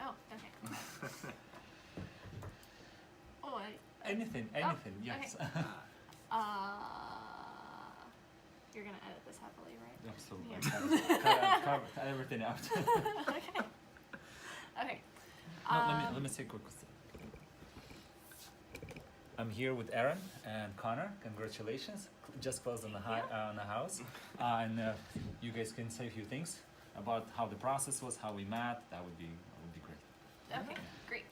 Oh, okay. Oh, Anything, yes. Okay. You're gonna edit this heavily, right? Absolutely. Yeah. Cut everything out. Okay. Okay. No, let me say quick. I'm here with Erin and Connor. Congratulations! Just closed on the house, and you guys can say a few things about how the process was, how we met. That would be great. Okay, great.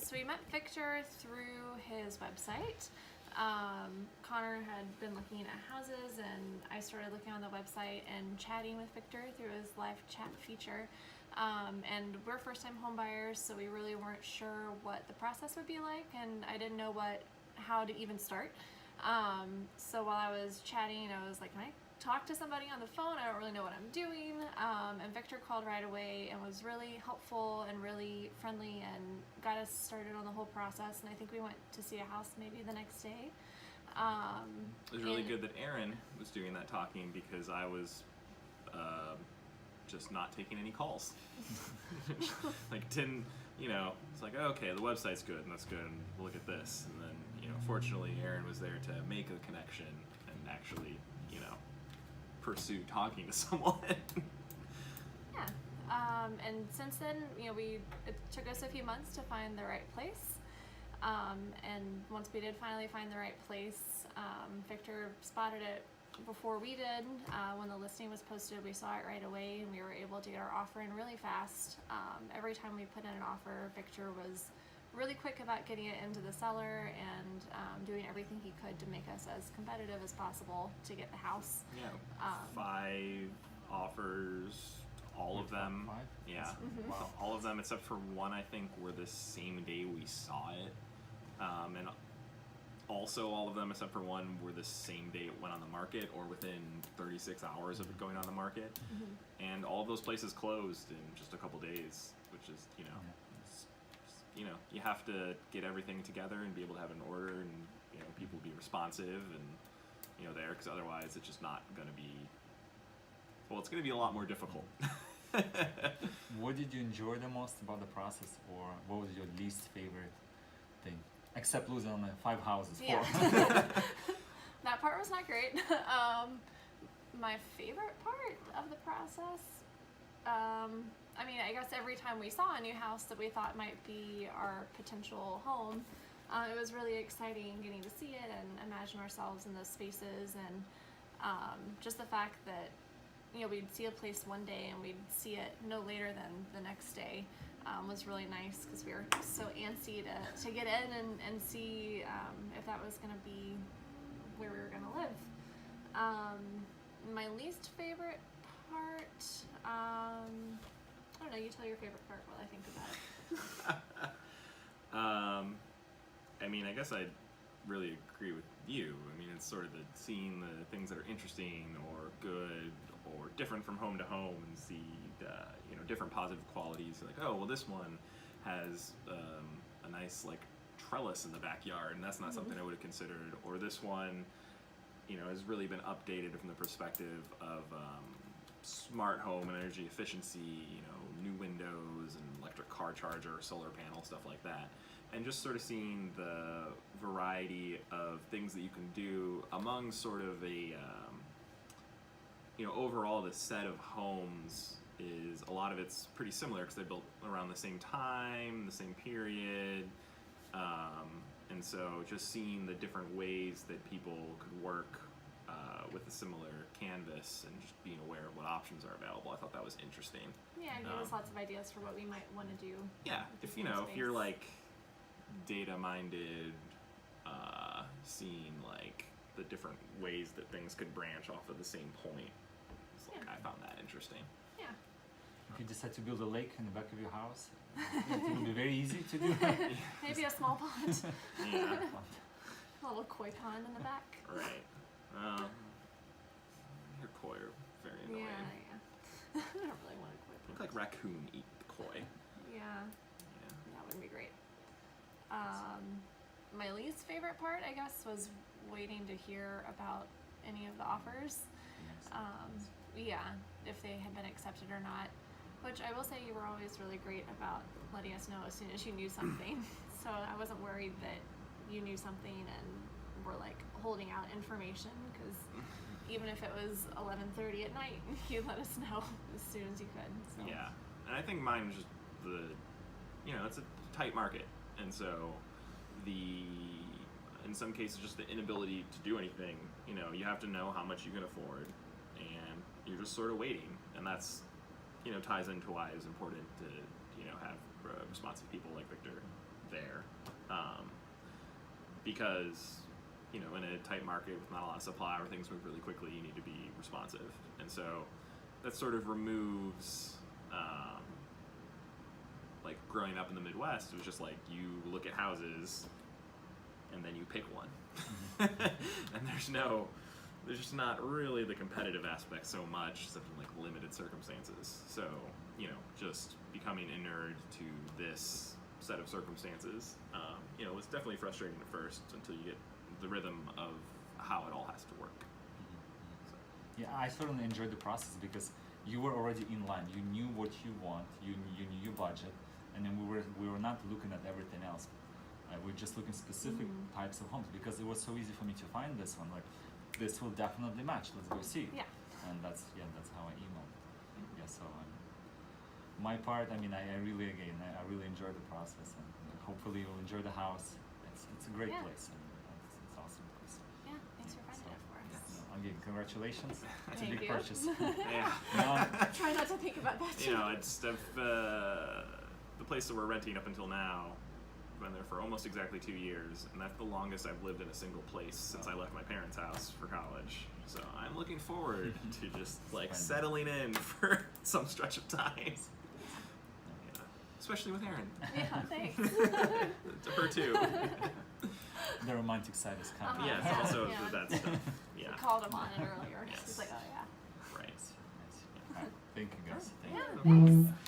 So we met Victor through his website. Connor had been looking at houses, and I started looking on the website and chatting with Victor through his live chat feature. And we're first-time home buyers, so we really weren't sure what the process would be like, and I didn't know how to even start. So while I was chatting, I was like, can I talk to somebody on the phone? I don't really know what I'm doing. And Victor called right away and was really helpful and really friendly and got us started on the whole process. And I think we went to see a house maybe the next day. It was really good that Erin was doing that talking, because I was just not taking any calls. Like, didn't, it's like, okay, the website's good, and that's good, and we'll look at this. And then, fortunately, Erin was there to make a connection and actually, pursue talking to someone. Yeah. And since then, it took us a few months to find the right place. And once we did finally find the right place, Victor spotted it before we did. When the listing was posted, we saw it right away, and we were able to get our offer in really fast. Every time we put in an offer, Victor was really quick about getting it into the seller and doing everything he could to make us as competitive as possible to get the house. Yeah, 5 offers, all of them. 5? Yeah, Mm-hmm. wow. All of them except for one, I think, were the same day we saw it. And also all of them except for one were the same day it went on the market, or within 36 hours of it going on the market. Mm-hmm. And all of those places closed in just a couple days, which is, you have to get everything together and be able to have an order, and people be responsive and there, because otherwise it's just not going to be, well, it's going to be a lot more difficult. What did you enjoy the most about the process, or what was your least favorite thing, except losing on the 5 houses? Yeah. That part was not great. My favorite part of the process, I guess every time we saw a new house that we thought might be our potential home, it was really exciting getting to see it and imagine ourselves in those spaces, and just the fact that we'd see a place one day and we'd see it no later than the next day was really nice, because we were so antsy to get in and see if that was going to be where we were going to live. My least favorite part, I don't know, you tell your favorite part while I think about it. I guess I really agree with you. It's sort of seeing the things that are interesting or good or different from home to home, and see different positive qualities. Like, oh, well, this one has a nice trellis in the backyard, and that's not something I would have considered. Or this one, has really been updated from the perspective of smart home and energy efficiency, new windows and electric car charger, solar panel, stuff like that. And just sort of seeing the variety of things that you can do among sort of a, overall the set of homes is, a lot of it's pretty similar because they're built around the same time, the same period. And so just seeing the different ways that people could work with a similar canvas, and just being aware of what options are available, I thought that was interesting. Yeah, it gave us lots of ideas for what we might want to do. Yeah, if you're data minded, seeing the different ways that things could branch off of the same point, I found that interesting. Yeah. If you decide to build a lake in the back of your house, it will be very easy to do. Maybe a small pond. Yeah. A little koi pond in the back. Right. Your koi are very annoying. Yeah. I don't really want a koi pond. Look like raccoon eat the koi. Yeah. That would be great. My least favorite part, I guess, was waiting to hear about any of the offers. Yeah, if they had been accepted or not. Which I will say, you were always really great about letting us know as soon as you knew something. So I wasn't worried that you knew something and were like holding out information, because even if it was 11:30 at night, you let us know as soon as you could. So. Yeah, and I think mine was just it's a tight market, and so in some cases, just the inability to do anything. You have to know how much you can afford, and you're just sort of waiting, and that's ties into why it's important to have responsive people like Victor there, because in a tight market with not a lot of supply where things move really quickly, you need to be responsive, and so that sort of removes. Like growing up in the Midwest, it was just like you look at houses and then you pick one. And there's just not really the competitive aspect so much, except in like limited circumstances. So, just becoming inured to this set of circumstances, was definitely frustrating at first until you get the rhythm of how it all has to work. So. Yeah, I certainly enjoyed the process because you were already in line. You knew what you want. You knew your budget. And then we were not looking at everything else. We were just looking specific types of homes because it was so easy for me to find this one. Like, this will definitely match. Let's go see. Yeah. And that's how I emailed. Yeah. So my part, I really enjoyed the process, and hopefully you'll enjoy the house. It's a great place. And it's an awesome place. Yeah. Thanks for finding it for us. So, again, congratulations. It's a Thank big you. purchase. Yeah. Try not to think about that. It's the place that we're renting up until now. I've been there for almost exactly 2 years, and that's the longest I've lived in a single place since I left my parents' house for college. So I'm looking forward to just like settling in for some stretch of time. Yeah. Especially with Erin. Yeah, thanks. To her too. The romantic side is coming. Yeah, it's also that stuff. Yeah. We called him on it earlier. Yes. He's like, oh yeah. Right. Nice. Yeah. All right. Thank you guys. Thank Yeah, you. thanks.